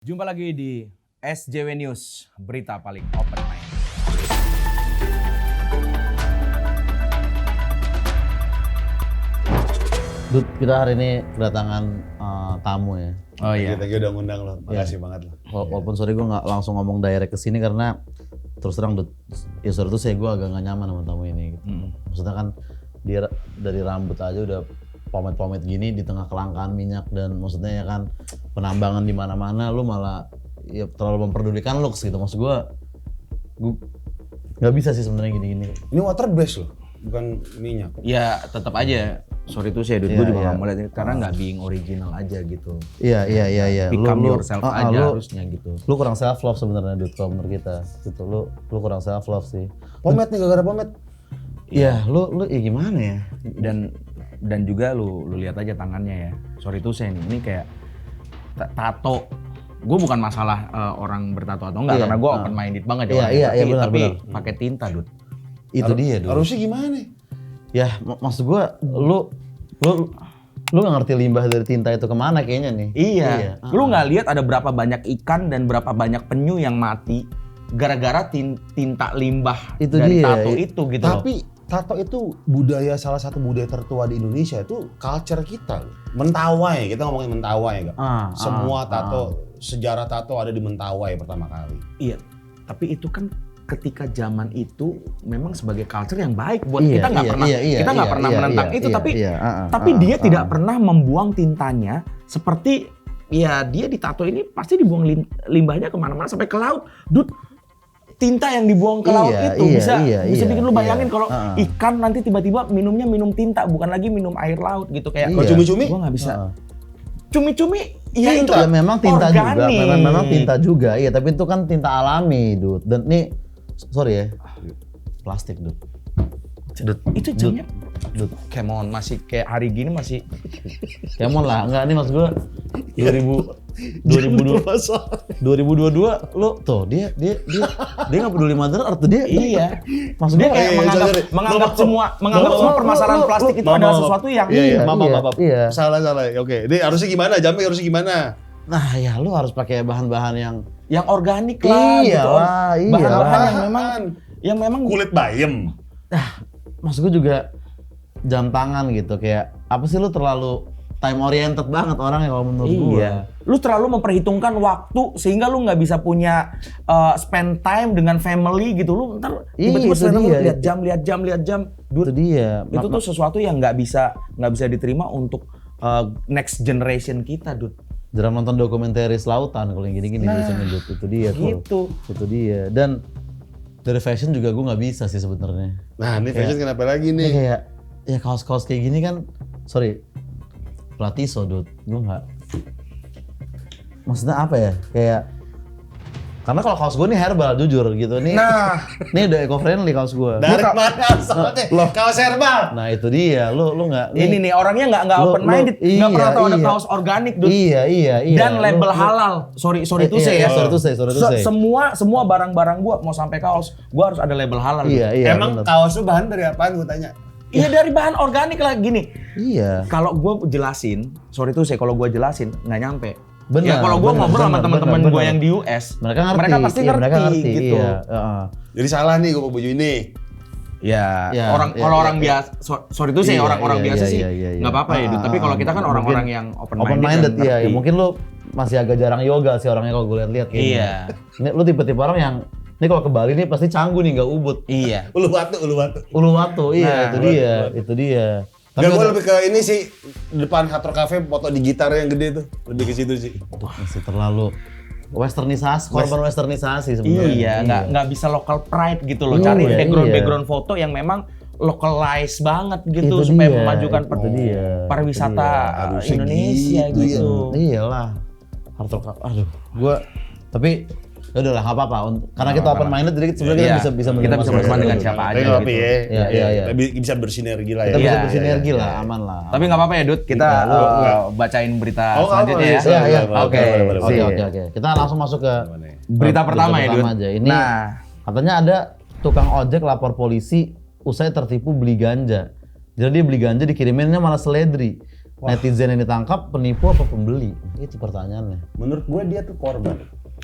Jumpa lagi di SJW News, berita paling open mind. Dut, kita hari ini kedatangan tamu ya. Oh iya. Thank you udah ngundang lo, makasih banget lo. Walaupun sorry gue nggak langsung ngomong direct ke sini karena terus terang Dut, ya sorry tuh gue agak nggak nyaman sama tamu ini. Gitu. Maksudnya kan dia dari rambut aja udah pomade-pomade gini di tengah kelangkaan minyak dan maksudnya ya kan penambangan di mana-mana lu malah ya terlalu memperdulikan looks gitu. Maksud gue nggak bisa sih sebenarnya gini-gini. Ini water base lo, bukan minyak. Ya tetap aja, sorry tuh saya gue Iya, juga iya. nggak mau lihat karena nggak being original aja gitu. Iya. Become yourself aja harusnya gitu. Lu kurang self love sebenarnya Dut kalau menurut kita. Gitu lu kurang self love sih. Pomade nih, gara-gara pomade. Iya, lu ya gimana ya? Dan juga lu lihat aja tangannya ya. Sorry tuh saya ini kayak tato. Gue bukan masalah orang bertato atau enggak, Iya, karena gue open minded banget ya. Iya, benar, tapi benar. pakai tinta, Dut. Itu dia Dut. Harusnya gimana? Ya maksud gua lu nggak ngerti limbah dari tinta itu kemana kayaknya nih. Iya. Lu nggak lihat ada berapa banyak ikan dan berapa banyak penyu yang mati gara-gara tinta limbah Itu dari dia. tato itu gitu loh. Tapi tato itu salah satu budaya tertua di Indonesia, itu culture kita. Mentawai, kita ngomongin Mentawai kan. Semua tato, sejarah tato ada di Mentawai pertama kali. Iya. Tapi itu kan ketika zaman itu memang sebagai culture yang baik buat Iya, kita nggak iya, pernah iya, kita nggak iya, pernah iya, menentang iya, itu iya, tapi iya, tapi dia tidak pernah membuang tintanya seperti ya dia ditato ini pasti dibuang limbahnya kemana-mana sampai ke laut. Dut, tinta yang dibuang ke laut itu bisa bikin lu bayangin kalau ikan nanti tiba-tiba minumnya minum tinta bukan lagi minum air laut gitu kayak Kalau cumi-cumi? gua nggak bisa. Cumi-cumi ya itu memang tinta organik. juga, memang tinta juga. Iya, tapi itu kan tinta alami, Dut. Dan nih sorry ya. Plastik, Dut. Itu jamnya Kemon masih kayak hari gini masih Kemon lah, enggak nih maksud gua 2022 lu tuh dia nggak peduli mother earth dia. iya. Maksud Dia gua kayak menganggap semua permasalahan plastik itu adalah sesuatu yang Maaf. Iya. Salah. Oke, ini harusnya gimana? Jamnya harusnya gimana? Nah ya lu harus pakai bahan-bahan yang organik lah Iya gitu. lah, iya Bahan-bahan yang memang Kulit bayem. maksud gue juga jam tangan gitu, kayak apa sih lu terlalu time oriented banget orang ya kalau menurut gue. iya. Lu terlalu memperhitungkan waktu sehingga lu nggak bisa punya spend time dengan family gitu. Lu ntar tiba-tiba itu dia. lihat jam. Itu dia. Itu tuh sesuatu yang nggak bisa diterima untuk next generation kita, Dut. Jarang nonton dokumentaris lautan kalau yang gini-gini biasanya Dut. Itu dia tuh. Gitu. Itu dia. Dan dari fashion juga gue nggak bisa sih sebenarnya. Nah, ini fashion kenapa lagi Ini nih? kayak ya kaos-kaos kayak gini kan, sorry, Platiso Dut, gue nggak. Maksudnya apa ya? Kayak karena kalau kaos gue nih herbal jujur gitu nih. Nah, Nih udah eco friendly kaos gue. Dari mana asalnya? Kaos herbal. Nah itu dia, lu nggak. ini nih orangnya nggak Lu- open minded, lu- nggak pernah tahu ada iya. kaos organik, Dut. Iya. Dan label Lu- halal. Sorry itu Iya, saya ya. sorry to say. Semua barang-barang gua mau sampai kaos, gua harus ada label halal. Iya. Emang bener. kaos lu bahan dari apaan, gue tanya? Iya dari bahan organik lah gini. Iya. Kalau gua jelasin, sorry tuh saya kalau gua jelasin nggak nyampe. Benar, Ya kalau gua ngobrol sama teman-teman benar. gua yang di US, Mereka ngerti. mereka pasti Iya, ngerti gitu. Iya. Heeh. Jadi salah nih gue pakai baju ini. Ya, Ya, kalau ya, orang ya. biasa, sorry tuh saya Iya, orang-orang iya, biasa iya, sih iya, iya. nggak apa-apa ya, Dut. Tapi kalau kita kan orang-orang yang open minded, Iya, ya, mungkin lu masih agak jarang yoga sih orangnya kalau gue lihat kayaknya. Iya. Ini lu tipe-tipe orang yang ini kalau ke Bali nih pasti canggu nih, nggak ubud. Iya. Uluwatu, iya, itu dia. Gak, gue lebih ke ini sih, depan Hard Rock Cafe foto di gitar yang gede tuh, lebih ke situ sih. Tuh, masih terlalu westernisasi, korban westernisasi sebenarnya. Iya, nggak bisa local pride gitu loh. Iya, Cari iya. background foto yang memang localize banget gitu Itu supaya dia, memajukan itu dia, pariwisata itu dia. Harusnya Indonesia gitu gitu. Iyalah. Hard rock, aduh, gua tapi ya udahlah nggak apa-apa. Karena kita open minded jadi sebenarnya Iya. kita bisa Kita bisa berteman dengan siapa aja Tapi gitu. Iya. Bisa bersinergi lah ya. Kita bisa Iya, bersinergi lah, aman lah. Tapi nggak apa-apa ya, Dut. Kita bacain berita Oh, nggak selanjutnya apa-apa. ya. Iya. Oke. Oke. Kita langsung masuk ke Berita pertama ya, Dut. pertama aja. Ini Nah, katanya ada tukang ojek lapor polisi usai tertipu beli ganja. Jadi dia beli ganja dikiriminnya malah seledri. Netizen yang ditangkap penipu apa pembeli? Itu pertanyaannya. Menurut gue dia tuh korban.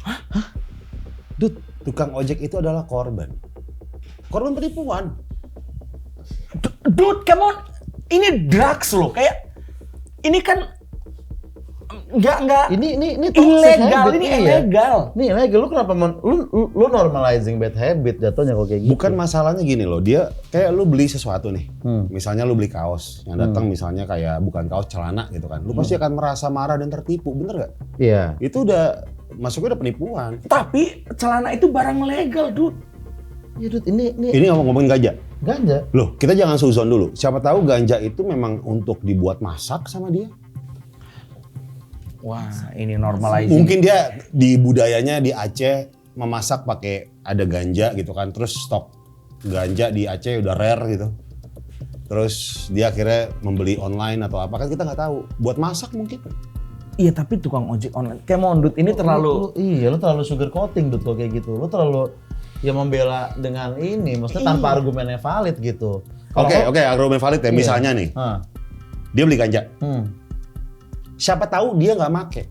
Hah? Dut, tukang ojek itu adalah korban. Korban penipuan. Dude, come on. Ini drugs loh. Kayak ini kan enggak Ini toxic ilegal, habit, ini iya. ilegal. Ini ilegal, lu kenapa lu normalizing bad habit jatuhnya kok kayak gitu. Bukan masalahnya gini loh, dia kayak lu beli sesuatu nih. Misalnya lu beli kaos, yang datang misalnya kayak bukan kaos, celana gitu kan. Lu pasti akan merasa marah dan tertipu, bener gak? Iya. Itu udah masuknya udah penipuan. Tapi celana itu barang legal, dude. Ya Dut, ini Ini ngomongin ganja. ganja. Loh, kita jangan suzon dulu. Siapa tahu ganja itu memang untuk dibuat masak sama dia. Wah, ini normalizing. Mungkin dia di budayanya di Aceh memasak pakai ada ganja gitu kan. Terus stok ganja di Aceh udah rare gitu. Terus dia akhirnya membeli online atau apa kan kita nggak tahu. Buat masak mungkin. Iya, tapi tukang ojek online. Kayak mondut ini terlalu Lu terlalu sugar coating Dut kalau kayak gitu. Lu terlalu ya membela dengan ini, maksudnya tanpa argumennya valid gitu. Oke, argumen valid ya. Iya. Misalnya nih, dia beli ganja. Siapa tahu dia nggak make.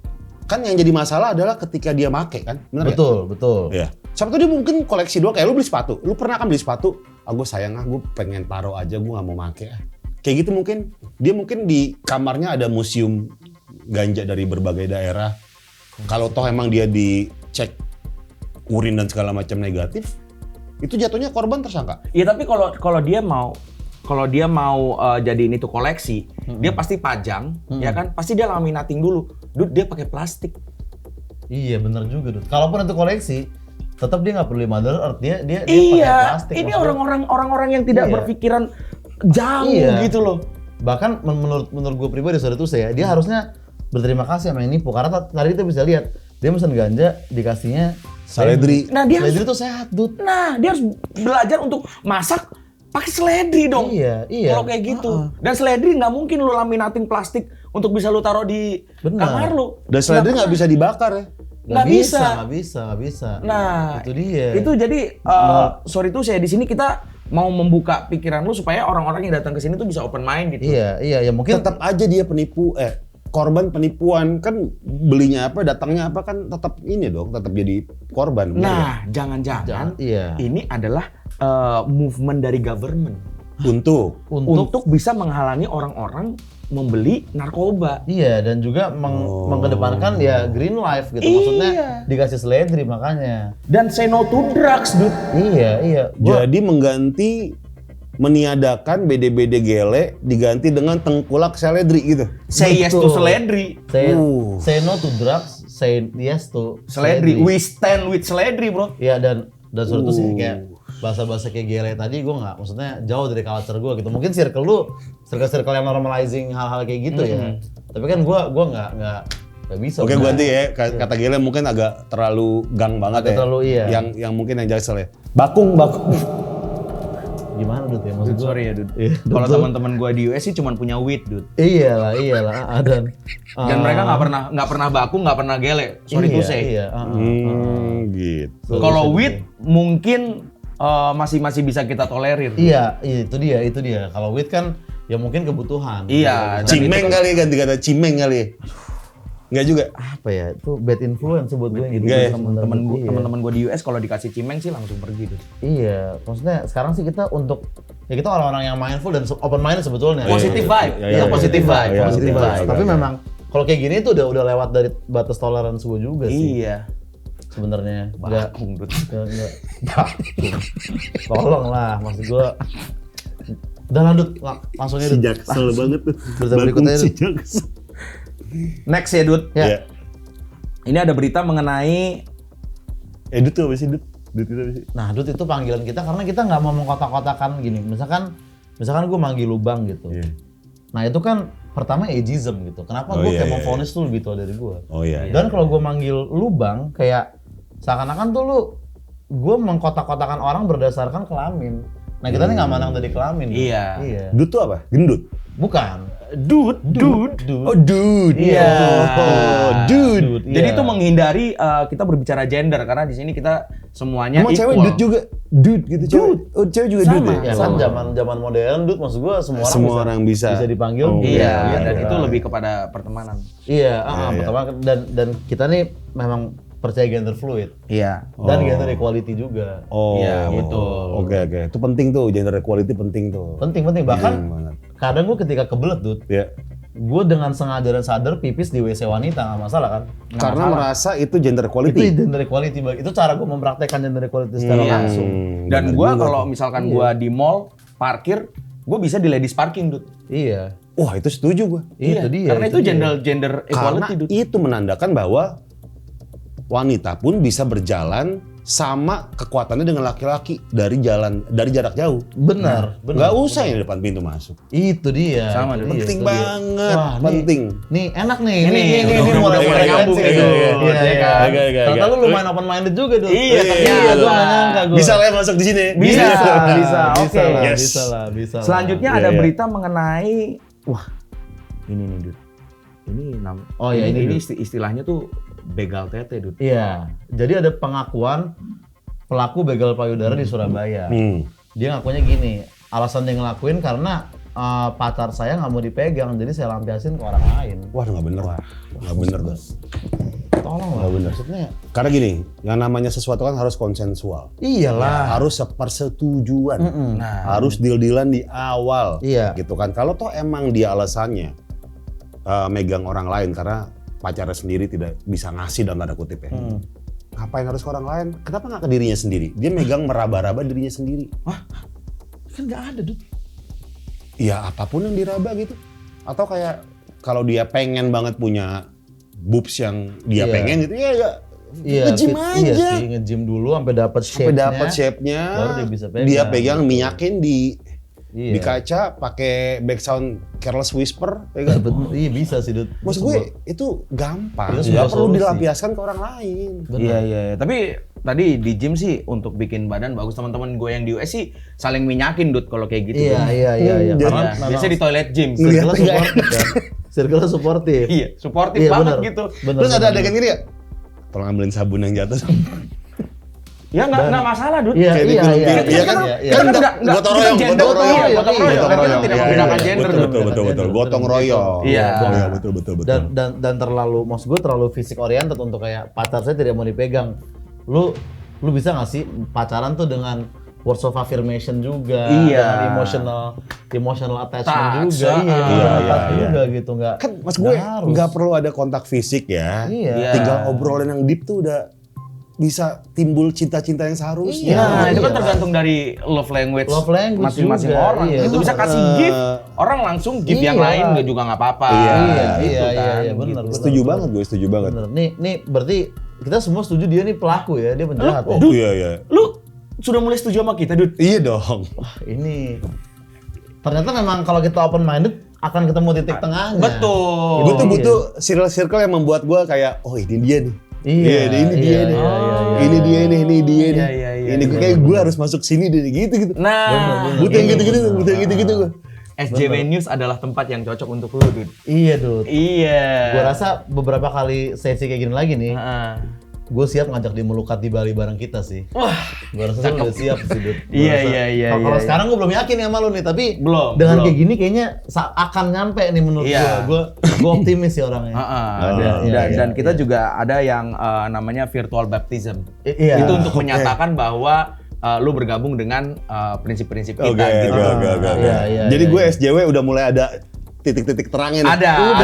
Kan yang jadi masalah adalah ketika dia make kan, bener Betul. ya? Siapa tahu dia mungkin koleksi doang, kayak lu beli sepatu. Lu pernah kan beli sepatu, gue sayang gue pengen taruh aja, gue nggak mau make. Kayak gitu mungkin, dia mungkin di kamarnya ada museum ganja dari berbagai daerah. Kalau toh emang dia dicek urin dan segala macam negatif, itu jatuhnya korban tersangka. Iya, tapi kalau dia mau jadiin itu koleksi, dia pasti pajang, ya kan? Pasti dia laminating dulu. Dude, dia pakai plastik. Iya benar juga Dut. Kalaupun itu koleksi, tetap dia nggak perlu mother earth, dia pakai Iya, plastik. ini Maksudnya- orang-orang yang tidak Iya. berpikiran jauh Iya. gitu loh. Bahkan menurut gue pribadi sorry tuh saya, dia harusnya berterima kasih sama yang nipu karena tadi kita bisa lihat dia mesen ganja dikasihnya Saledri. Nah, dia Saledri tuh sehat Dut. Nah, dia harus belajar untuk masak pakai seledri dong. Iya. Kalau kayak gitu. Dan seledri nggak mungkin lu laminating plastik untuk bisa lu taruh di Benar. kamar lu. Dan seledri nggak bisa dibakar ya. Nggak bisa. Nah, itu dia. Itu jadi sorry tuh saya di sini kita mau membuka pikiran lu supaya orang-orang yang datang ke sini tuh bisa open mind gitu. Iya, ya mungkin Tetap aja dia korban penipuan kan, belinya apa, datangnya apa kan tetap ini dong, tetap jadi korban. Nah, jangan-jangan iya. ini adalah movement dari government Untuk untuk bisa menghalangi orang-orang membeli narkoba. Iya, dan juga mengedepankan ya green life gitu. Maksudnya dikasih seledri makanya. Dan say no to drugs, dude. Iya. jadi mengganti meniadakan BD-BD gele diganti dengan tengkulak seledri gitu. Say yes to Betul. seledri. Say no to drugs, say yes to Seledri. We stand with seledri, bro. Iya, dan suatu sih kayak bahasa-bahasa kayak gele tadi gue nggak, maksudnya jauh dari culture gue gitu. Mungkin circle lu circle yang normalizing hal-hal kayak gitu ya. Tapi kan gue nggak bisa. Oke, gue ganti ya kata gele mungkin agak terlalu gang banget ya. Terlalu, iya. Yang mungkin yang jaksel ya. Bakung. Gimana Dut ya maksud gue? Sorry ya, dude. Iya, Kalau betul. teman-teman gue di US sih cuma punya weed, dude. Iyalah. Dan mereka nggak pernah baku, nggak pernah gele. Sorry to say. Iya. Gitu. Kalau weed mungkin masih bisa kita tolerir. Iya, itu dia. Kalau weed kan ya mungkin kebutuhan. Iya. dan Cimeng itu kan- kali, ganti kata cimeng kali. Enggak juga. Apa ya? Itu bad influence buat gue gitu. Enggak ya? Temen-temen gue di US kalau dikasih cimeng sih langsung pergi, dude. Iya, maksudnya sekarang sih kita kita orang-orang yang mindful dan open minded sebetulnya. Positive vibe. Iya, Positive vibe. iya, Positive iya, vibe. iya. Tapi memang kalau kayak gini tuh udah lewat dari batas toleransi gue juga sih. Iya. Sebenarnya Bakung, dude. enggak. Tolong lah, maksud gue. Udah lanjut, langsung aja. Dut. Jaksel banget tuh. Berita berikutnya, Dut. Jaksel. Next ya, dude. Ya. Iya. Ini ada berita mengenai Dut tuh apa sih, Dut? Dut itu apa sih? Nah, Dut itu panggilan kita karena kita nggak mau mengkotak-kotakan gini. Misalkan gue manggil Lubang gitu. Iya. Nah itu kan pertama ageism gitu. Kenapa gue kayak mau vonis tuh lebih tua dari gue. Oh iya. Dan kalau gue manggil Lubang kayak seakan-akan tuh gue mengkotak-kotakan orang berdasarkan kelamin. Nah kita nih nggak mandang dari kelamin. Iya. Dut tuh apa? Gendut. Bukan. dude. Oh, dude. Iya. Oh, dude. Jadi Iya. itu menghindari kita berbicara gender karena di sini kita semuanya Emang cewek equal. dude juga? Dude gitu cewek? Oh cewek juga Sama. dude ya? Ya kan zaman modern Dut, maksud gua semua orang bisa dipanggil. Oh, Iya, iya, dan iya. itu lebih kepada pertemanan. Iya, Iya. pertama dan kita nih memang percaya gender fluid Iya. dan gender equality juga. Oh, Iya, betul. Oke. Itu penting tuh, gender equality penting tuh. Penting Penting bahkan banget. kadang gua ketika kebelet Dut, Ya. gue dengan sengaja dan sadar pipis di WC wanita nggak masalah kan? Karena merasa itu gender Itu equality. gender equality, itu cara gue mempraktekkan gender equality secara langsung. Dan bener gua juga kalau tuh. misalkan gua di mall parkir, gua bisa di ladies parking, Dut. Iya, Wah itu setuju gua. itu dia. Karena itu dia. gender Karena equality, Dut. itu menandakan bahwa wanita pun bisa berjalan sama kekuatannya dengan laki-laki dari jarak jauh. Benar. Nggak usah yang di depan pintu masuk. Itu dia. Sama, itu Dut. dia, Penting itu dia. banget, Wah, penting. Nih enak nih. Ini, Ini udah mulai mulai nyambung sih. ya, Dut. Iya, Iya iya. kan? Ternyata lu lumayan open minded juga, Dut. Iya, ternyata gue nggak nyangka gue. Bisa lah ya masuk di sini. Bisa. Bisa Oke. lah, Yes. bisa lah. Selanjutnya Iya, ada iya. berita mengenai ini nih, Dut. Oh, iya, ini, Dut. Istilahnya tuh begal tete, Dut. Iya, jadi ada pengakuan pelaku begal payudara di Surabaya. Dia ngakunya gini, alasan dia ngelakuin karena pacar saya nggak mau dipegang, jadi saya lampiasin ke orang lain. Wah nggak bener. Nggak bener tuh. Tolong lah, Nggak bener. maksudnya. Karena gini, yang namanya sesuatu kan harus konsensual. Iyalah. Harus sepersetujuan. Nah, Harus deal-dealan di awal. Iya. Gitu kan. Kalau toh emang dia alasannya megang orang lain karena pacarnya sendiri tidak bisa ngasih dalam tanda kutip ya. Ngapain harus ke orang lain? Kenapa nggak ke dirinya sendiri? Dia megang meraba-raba dirinya sendiri. Kan nggak ada, Dut. Ya apapun yang diraba gitu. Atau kayak kalau dia pengen banget punya boobs yang dia Iya. pengen gitu ya Iya, nge-gym Iya aja. sih, nge-gym dulu sampai dapat Sampai shape-nya. dapat shape-nya. baru dia bisa pegang. Dia pegang minyakin di Iya. kaca pakai background Careless Whisper. Ya kan? Iya bisa sih, Dut. Maksud gue itu gampang. Itu Nggak sebuah perlu solusi. dilampiaskan ke orang lain. Iya. Tapi tadi di gym sih untuk bikin badan bagus, teman-teman gue yang di US sih saling minyakin, Dut, kalau kayak gitu. Iya. jadi- Karena Biasanya di toilet gym. circle-nya supportif kan. Circle-nya supportif. Iya, suportif Iya, banget bener. gitu. Bener, Terus ada bener. adegan gini ya? Tolong ambilin sabun yang jatuh. Ya nggak masalah, Dut. Iya, Kayak iya, di film iya. film, iya kan? iya, iya. Kan Kita nggak- nggak- gotong kita royong, gender, gotong royong, iya, gotong royong. gotong Kan kita royong. tidak Iya, menggunakan iya, gender, betul, Dut. betul. Gotong royong. Iya. Betul. Dan terlalu, maksud gue terlalu fisik oriented untuk kayak pacar saya tidak mau dipegang. Lu bisa nggak sih pacaran tuh dengan words of affirmation juga, Iya. dengan emotional attachment Taksa. juga, Iya. juga gitu, nggak. Kan mas gue harus. nggak perlu ada kontak fisik ya. Iya. Tinggal obrolan yang deep tuh udah bisa timbul cinta-cinta yang seharusnya. Nah, itu kan Iya. tergantung dari love language juga, masing-masing orang. iya. Itu bisa kasih gift, orang langsung gift yang Iya. lain juga nggak apa-apa. Iya, gitu iya, kan. iya, benar. Gitu. Setuju banget gue, setuju banget. Bener. Nih berarti kita semua setuju dia nih pelaku ya, dia penjahat. Oh Ya? iya. Lu sudah mulai setuju sama kita, Dut? Iya dong. Ini ternyata memang kalau kita open minded akan ketemu titik tengahnya. Betul. Gue tuh butuh circle-circle yang membuat gue kayak, oh ini dia nih. Iya, ini dia nih. Ini dia nih, ini dia nih. Iya, Ini gue kayak gue harus masuk sini deh gitu. Nah, Butuh yang gitu-gitu gue. SJW News adalah tempat yang cocok untuk lu, Dut. Iya, Dut. Iya. Gua rasa beberapa kali sesi kayak gini lagi nih, Heeh. gue siap ngajak dia melukat di Bali bareng kita sih. Wah, Gue rasa lu udah siap sih, Dut. Gua Iya, rasa- iya. Kalau sekarang gue belum yakin ya sama lu nih, tapi Belum, dengan belum. kayak gini kayaknya akan nyampe nih menurut Iya. gue. Gue optimis sih orangnya. Heeh. iya, Dan iya, kita juga ada yang namanya virtual baptism. Iya. Itu untuk menyatakan bahwa lu bergabung dengan prinsip-prinsip kita Oke, gitu. oke. Iya, Jadi iya, gue iya. SJW udah mulai ada titik-titik terangnya nih. Ada. Oke,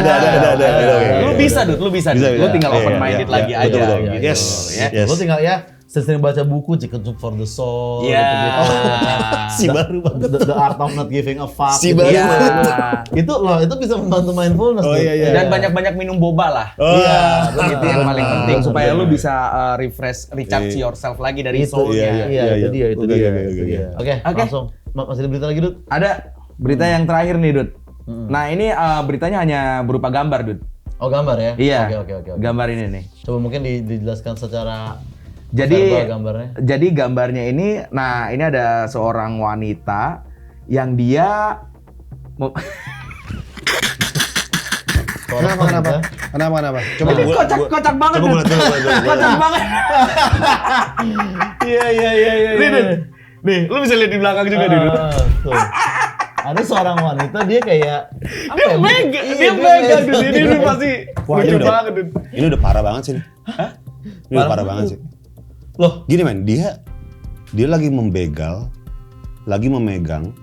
Lu oke, bisa, oke. Dut. Lu bisa. Bisa, Dut. Lu bisa. tinggal Iya, open iya, minded iya, lagi iya, aja betul. gitu. Yes. Ya. Yes. Lo tinggal ya sering baca buku Chicken Soup for the Soul. Iya. gitu-gitu. Si baru banget. The Art of Not Giving a Fuck. Si gitu. baru Iya. Itu bisa membantu mindfulness. Oh, Dut. iya, iya. Dan banyak-banyak minum boba lah. Oh, Iya, Itu yang paling penting benar, supaya lu benar. bisa recharge yourself lagi dari itu soul-nya. iya, itu dia. Oke, Itu oke. dia. Oke, Oke. langsung. Masih ada berita lagi, Dut? Ada berita yang terakhir nih, Dut. Nah, ini beritanya hanya berupa gambar, Dut. Oh, gambar ya? Iya. Oke. Gambar ini nih. Coba mungkin dijelaskan secara Jadi verbal gambarnya. Jadi gambarnya ini, nah ini ada seorang wanita yang dia Kenapa? Coba Ini gua- kocak banget. Coba Dut. gue lihat dulu. Kocak banget. Iya. Nih, lu bisa lihat di belakang juga nih. Tuh. Ada seorang wanita dia kayak Dia megang Dut. Ini pasti Wah, lucu ini udah- banget Dut. Ini udah parah banget sih. Ini udah parah banget sih. Loh, Gini men, dia lagi membegal, lagi memegang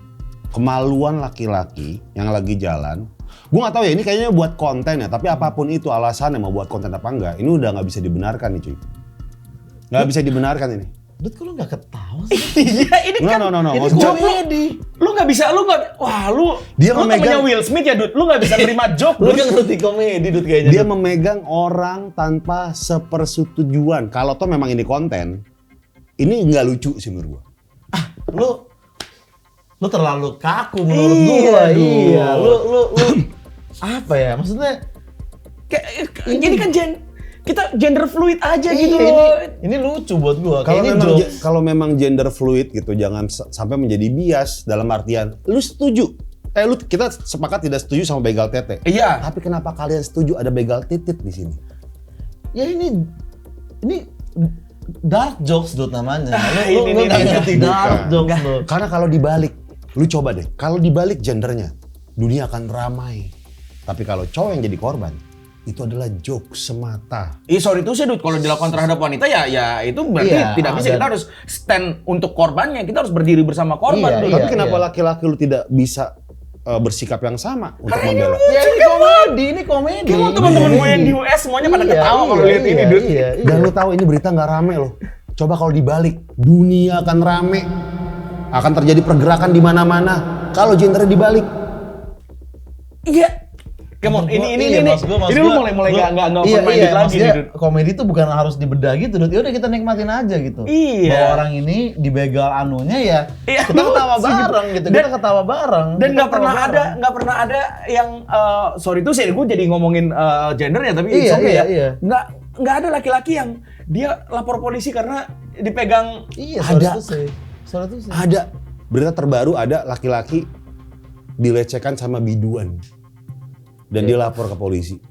kemaluan laki-laki yang lagi jalan. Gue nggak tahu ya, ini kayaknya buat konten ya. Tapi apapun itu alasannya mau buat konten apa enggak, ini udah nggak bisa dibenarkan nih cuy. Nggak bisa dibenarkan ini. Dut kok lu gak ketawa sih? Iya, ini kan No. Ini Maksud gua, komedi. lu nggak wah lu Dia lu temennya memegang- Will Smith ya Dut, lu nggak bisa terima joke Lu Dut. kan ngerti komedi Dut kayaknya. dia Dut. memegang orang tanpa sepersetujuan. Kalau toh memang ini konten, ini nggak lucu sih menurut gue. Lu terlalu kaku menurut Iya, gua. Dut. Iya, lu apa ya? Maksudnya Jadi kan kita gender fluid aja gitu iya, loh. ini lucu buat gua. Kalau Kayak ini memang jokes. kalau memang gender fluid gitu, jangan sampai menjadi bias dalam artian lu setuju. Kita sepakat tidak setuju sama begal tete. Iya. Tapi kenapa kalian setuju ada begal titit di sini? Ya ini dark jokes Dut namanya. Lu ini nggak ngerti dark Bukan. jokes lu. Karena kalau dibalik, lu coba deh, kalau dibalik gendernya, dunia akan ramai. Tapi kalau cowok yang jadi korban, itu adalah joke semata. Sorry tuh sih Dut, kalau dilakukan terhadap wanita ya itu berarti Iya, tidak bisa. dan- Kita harus stand untuk korbannya, kita harus berdiri bersama korban Iya, Dut. Tapi kenapa laki-laki lu tidak bisa bersikap yang sama untuk membela? Ya ini komedi, ini komedi. Kayak teman-teman gue yang di US semuanya pada ketawa kalau lihat ini Dut. Iya. Dan lu tahu ini berita nggak rame loh. Coba kalau dibalik, dunia akan rame. Akan terjadi pergerakan di mana-mana. Kalau gendernya dibalik. Iya. Come on, ini maksud gua, lu mulai nggak iya, open minded lagi maksudnya nih Dut. komedi itu bukan harus dibedah gitu Dut. Ya udah kita nikmatin aja gitu. Iya. Bahwa orang ini dibegal anunya ya Iya, kita ketawa lucu. bareng gitu. Dan- Kita ketawa bareng. Dan Kita nggak ketawa pernah bareng. ada yang sorry tuh sih gue jadi ngomongin gendernya tapi Iya, it's okay iya, ya. iya. Nggak ada laki-laki yang dia lapor polisi karena dipegang. Iya, Ada. Soal itu sih. Ada berita terbaru, ada laki-laki dilecehkan sama biduan. Dan dia lapor ke polisi.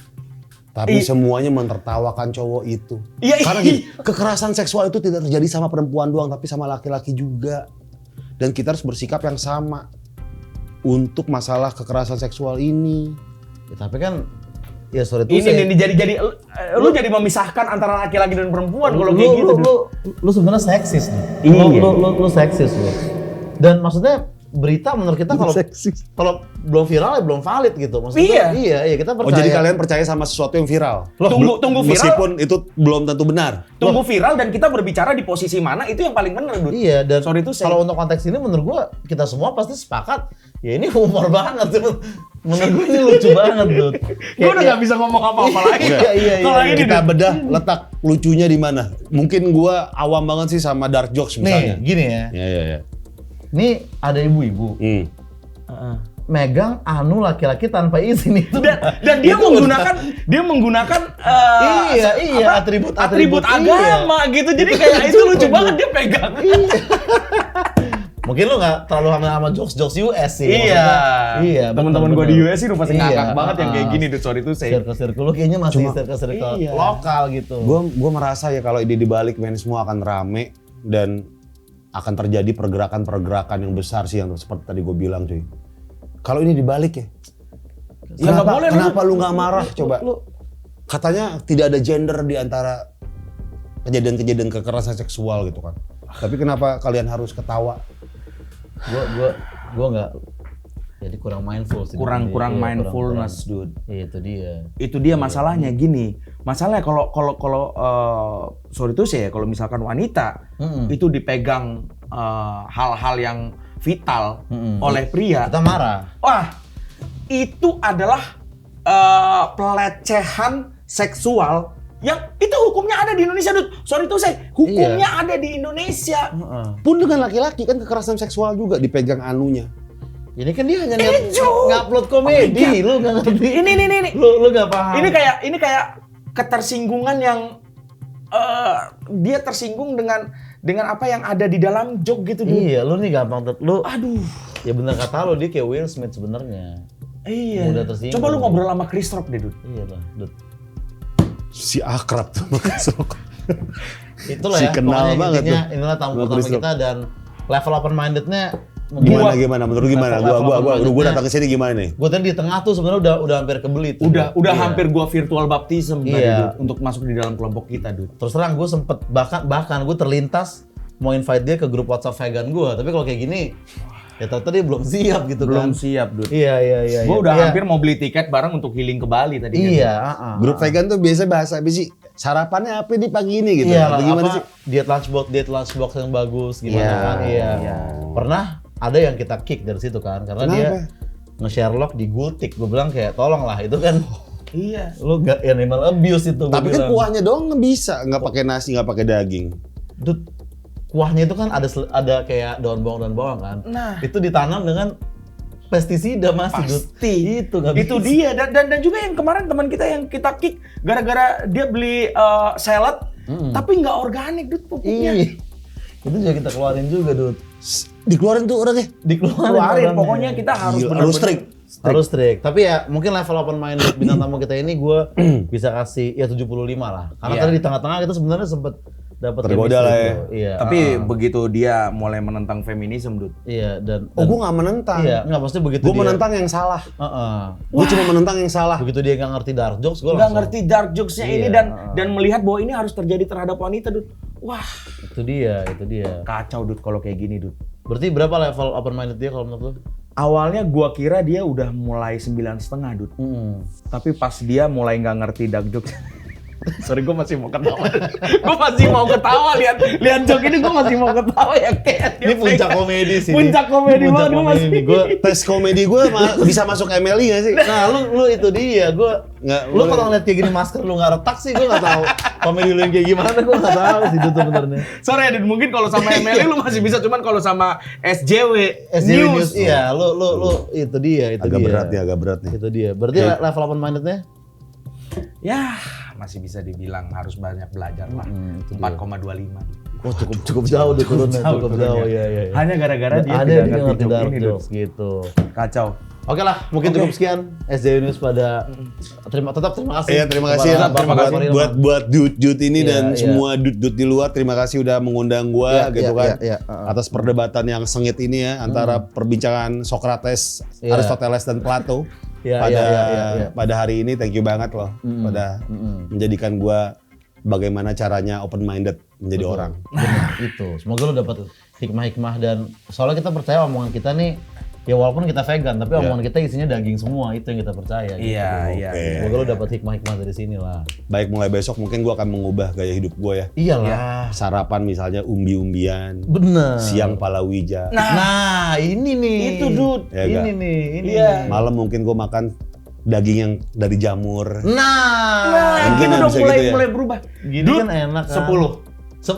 Tapi semuanya mentertawakan cowok itu. Iya, Karena iya. gini, kekerasan seksual itu tidak terjadi sama perempuan doang, tapi sama laki-laki juga. Dan kita harus bersikap yang sama untuk masalah kekerasan seksual ini. Ya, tapi kan ya sorry itu Ini jadi lu jadi memisahkan antara laki-laki dan perempuan kalau kayak gitu. lu sebenarnya seksis nih. Iya. Lu seksis lu. Dan maksudnya berita menurut kita kalau belum viral ya belum valid gitu. Maksudnya iya kita Oh, percaya. jadi kalian percaya sama sesuatu yang viral? Tunggu viral. Meskipun itu belum tentu benar. Tunggu viral dan kita berbicara di posisi mana itu yang paling benar, Dut. Iya, dan Sorry to say. kalau untuk konteks ini menurut gua kita semua pasti sepakat ya ini humor banget tuh. Menurut gua ini lucu banget, Dut. Gue udah nggak bisa ngomong apa-apa lagi. Iya. Kalau ini Kita Dut. bedah letak lucunya di mana. Mungkin gua awam banget sih sama dark jokes misalnya. Nih, gini ya. Iya. Nih ada ibu-ibu megang anu laki-laki tanpa izin itu. Dan dia menggunakan Iya, atribut agama gitu. Jadi kayak itu lucu banget dia pegang. Mungkin lu nggak terlalu sama jokes US sih. Iya. Maksudnya. Iya. Teman-teman gue di US sih udah pasti Iya, ngakak banget yang kayak gini, Dut. Sorry to say. Circle lu kayaknya masih circle iya. lokal gitu. Gua merasa ya kalau ide dibalik men semua akan rame dan akan terjadi pergerakan-pergerakan yang besar sih yang seperti tadi gue bilang cuy. Kalau ini dibalik ya. Ya, nggak boleh, Kenapa lu nggak marah coba? Katanya tidak ada gender di antara kejadian-kejadian kekerasan seksual gitu kan. Tapi kenapa kalian harus ketawa? Gua nggak jadi kurang mindful sih. Kurang Iya, mindfulness, kurang. Dude. Iya, itu dia. Itu dia masalahnya gini. Masalahnya kalau sorry itu sih ya kalau misalkan wanita itu dipegang hal-hal yang vital oleh pria. Kita marah. Wah, itu adalah pelecehan seksual yang itu hukumnya ada di Indonesia, Dut. Sorry itu saya, hukumnya ada di Indonesia. Pun dengan laki-laki kan kekerasan seksual juga dipegang anunya. Ini kan dia hanya joke. ngupload komedi, lu nggak ngerti. Ini. Lu nggak paham. Ini kayak ketersinggungan yang dia tersinggung dengan apa yang ada di dalam joke gitu, Dut. Iya, lu nih gampang lu. Aduh. Ya bener kata lu, dia kayak Will Smith sebenarnya. Iya. Mudah tersinggung. Coba lu ngobrol sama Chris Rock deh, Dut. Iya lah, Dut. Si akrab tuh makan itulah Si ya. kenal Pokoknya banget intinya tuh. inilah tamu Gua pertama Christoph. kita dan level open mindednya Gimana menurut gimana? Gua datang ke sini gimana nih? Gue tadi di tengah tuh sebenarnya udah hampir kebeli tuh. Udah Iya. hampir gua virtual baptism tadi, Iya. Dut, untuk masuk di dalam kelompok kita, Dut. Terus terang gue sempet bahkan gue terlintas mau invite dia ke grup WhatsApp vegan gue, tapi kalau kayak gini ya ternyata dia belum siap gitu Belum kan. siap, Dut. Iya. Gua udah Iya. hampir mau beli tiket bareng untuk healing ke Bali tadi. Iya. Grup vegan tuh biasa bahasa apa sih? Sarapannya apa di pagi ini gitu? Iya, Atau gimana sih? diet lunchbox yang bagus gimana Iya, kan? Iya. iya. Pernah ada yang kita kick dari situ kan karena Kenapa? dia nge-Sherlock di Gultik. Gue bilang kayak tolong lah itu kan Iya. lu gak animal abuse itu. gua Tapi kan bilang. kuahnya doang nggak bisa, nggak pakai nasi, nggak pakai daging. Dut, kuahnya itu kan ada kayak daun bawang kan. Nah. Itu ditanam dengan pestisida masih Dut. Pasti. Itu nggak Itu bisa. dia dan juga yang kemarin teman kita yang kita kick gara-gara dia beli salad tapi nggak organik, Dut, pupuknya. Iya. Itu juga kita keluarin juga, Dut. Dikeluarin tuh orangnya. Keluarin, orangnya. pokoknya kita harus Gila, benar-benar harus strict. Harus strict. Tapi ya mungkin level open minded bintang tamu kita ini gue bisa kasih ya 75 lah. Karena Iya. tadi di tengah-tengah kita sebenarnya sempet dapat Tergoda lah ya. Iya. Tapi begitu dia mulai menentang feminisme, Dut. Iya dan Oh, gue nggak menentang. iya nggak maksudnya begitu Gue dia. menentang yang salah. Heeh. Gue cuma menentang yang salah. Begitu dia nggak ngerti dark jokes gue Nggak langsung. ngerti dark jokes-nya ini Iya. dan melihat bahwa ini harus terjadi terhadap wanita, Dut. Wah, Itu dia. kacau, Dut, kalau kayak gini, Dut. Berarti berapa level open minded dia kalau menurut lu? Awalnya gua kira dia udah mulai 9,5, Dut. Tapi pas dia mulai nggak ngerti dark jokes. Sorry, gue masih mau ketawa. Gue masih mau ketawa lihat joke ini, gue masih mau ketawa ya kayak Ini puncak komedi sih. Puncak komedi banget, gue masih. Gue tes komedi gue bisa masuk MLI gak sih? Nah, lu itu dia. Nggak, Lu boleh. kalau ngeliat kayak gini masker lu nggak retak sih, gue nggak tahu. Komedi lu yang kayak gimana, gue nggak tahu sih itu sebenarnya. Sorry ya, Dut, mungkin kalau sama MLI lu masih bisa, cuman kalau sama SJW, SJW News. News, iya, lu itu dia, Agak berat nih. Itu dia. Berarti level open mindednya? Ya, masih bisa dibilang harus banyak belajar lah. 4,25. Oh cukup jauh udah turunnya, cukup jauh ya. Hanya gara-gara dia Ada tidak yang ngerti joke dark ini, Dut. jokes gitu. Kacau. Oke lah, mungkin cukup sekian SJW News pada terima kasih. Iya, terima kasih kepada ya Bapak Hilman. buat dut ini Iya, dan iya. semua dut di luar. Terima kasih udah mengundang gua Iya, gitu iya, kan. iya, Atas perdebatan yang sengit ini ya antara perbincangan Socrates, Iya. Aristoteles dan Plato. Iya, pada iya. pada hari ini thank you banget loh pada menjadikan gua bagaimana caranya open minded menjadi orang. Benar, itu. Semoga lu dapat hikmah-hikmah dan soalnya kita percaya omongan kita nih ya walaupun kita vegan tapi omongan kita isinya daging semua, itu yang kita percaya gitu. Iya, iya. Oke. Semoga lu dapat hikmah-hikmah dari sini lah. Baik, mulai besok mungkin gua akan mengubah gaya hidup gua ya. Iyalah. Sarapan misalnya umbi-umbian, Bener. siang palawija, Nah, ini nih. Itu, Dut. Ya, ini enggak? nih, ini. Iya. nih. malam mungkin gua makan daging yang dari jamur. Nah, Nah, Mungkin gitu dong bisa mulai gitu ya. mulai berubah. gini Dut, kan enak kan. 10. 10.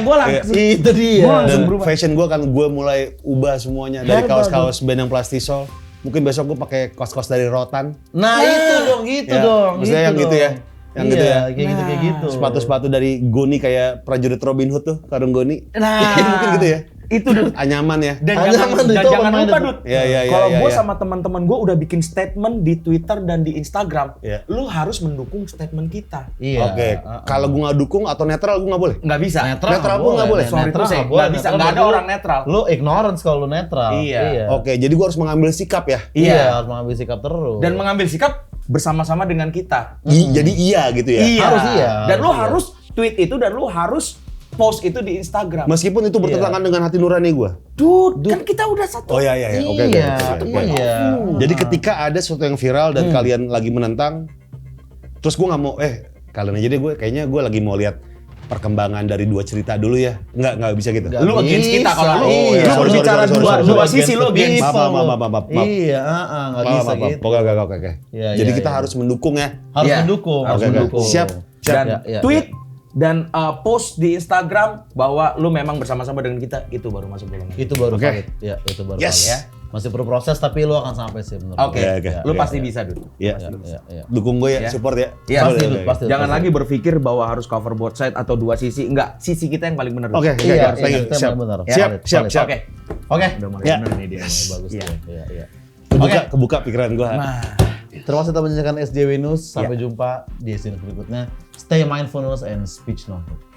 Gua langsung. Itu dia. Gua langsung Dan berubah. fashion gua kan gua mulai ubah semuanya dari Hebat, kaos-kaos band yang plastisol. Mungkin besok gua pakai kaos-kaos dari rotan. Nah, itu dong, gitu Ya, dong. maksudnya yang gitu ya. Yang gitu ya. Kayak gitu, kayak gitu. Sepatu-sepatu dari Goni kayak prajurit Robin Hood tuh, karung Goni. Nah, Mungkin gitu ya. Itu, Dut. Anyaman ya. Dan Anyaman, jangan itu lupa, open-minded. Dut. Iya, Kalau iya, gue iya. sama teman-teman gue udah bikin statement di Twitter dan di Instagram, Iya. lu harus mendukung statement kita. Iya. Oke, kalau gua nggak dukung atau netral gua nggak boleh. Nggak bisa. Netral pun nggak boleh. Sorry Netral to say, nggak boleh. nggak bisa. Netral Nggak ada berarti orang netral. Lu ignorance kalau lu netral. Iya. Oke, jadi gua harus mengambil sikap ya. Iya. Harus mengambil sikap terus. Dan mengambil sikap bersama-sama dengan kita. Jadi iya gitu ya. Iya. Harus iya, Dan lu harus iya. harus tweet itu dan lu harus post itu di Instagram. Meskipun itu bertentangan dengan hati nurani gua. Dude, kan kita udah satu. Oh iya. Oke. Iya. Iya. Jadi ketika ada sesuatu yang viral dan kalian lagi menentang, terus gua nggak mau kalian aja deh, kayaknya gue lagi mau lihat perkembangan dari dua cerita dulu ya. Nggak bisa gitu. Nggak Lu against kita kalau lu, bisa. Iya, lu sorry, berbicara sorry, dua sorry. sisi lu against. Maaf. Iya, nggak bisa gitu. Oke. Iya, Jadi iya, kita iya. harus mendukung ya. Harus Iya. mendukung, harus Oke, oke. mendukung. Siap. Dan Ya, tweet dan post di Instagram bahwa lu memang bersama-sama dengan kita, itu baru masuk golongan. Itu baru Oke. valid. Ya, itu baru Yes. valid. Ya. Masih perlu proses tapi lu akan sampai sih menurut Oke, gue. Oke, lu oke. pasti bisa, Dut. Ya. Ya. Dukung gue ya, Ya. support ya. Iya, Pasti, Oke, Dut, oke. pasti. Jangan lagi berpikir bahwa harus cover both side atau dua sisi. Enggak, sisi kita yang paling benar. Oke, Iya, thank you. itu Siap. yang benar. Siap, Valid, siap, valid. siap. Oke. Oke. Udah mulai Ya. benar nih dia. Bagus Iya. tuh. Iya. Kebuka pikiran gue. Nah, Terima kasih telah menyaksikan SJW News. Sampai jumpa di scene berikutnya. Stay mindfulness and speech no hate.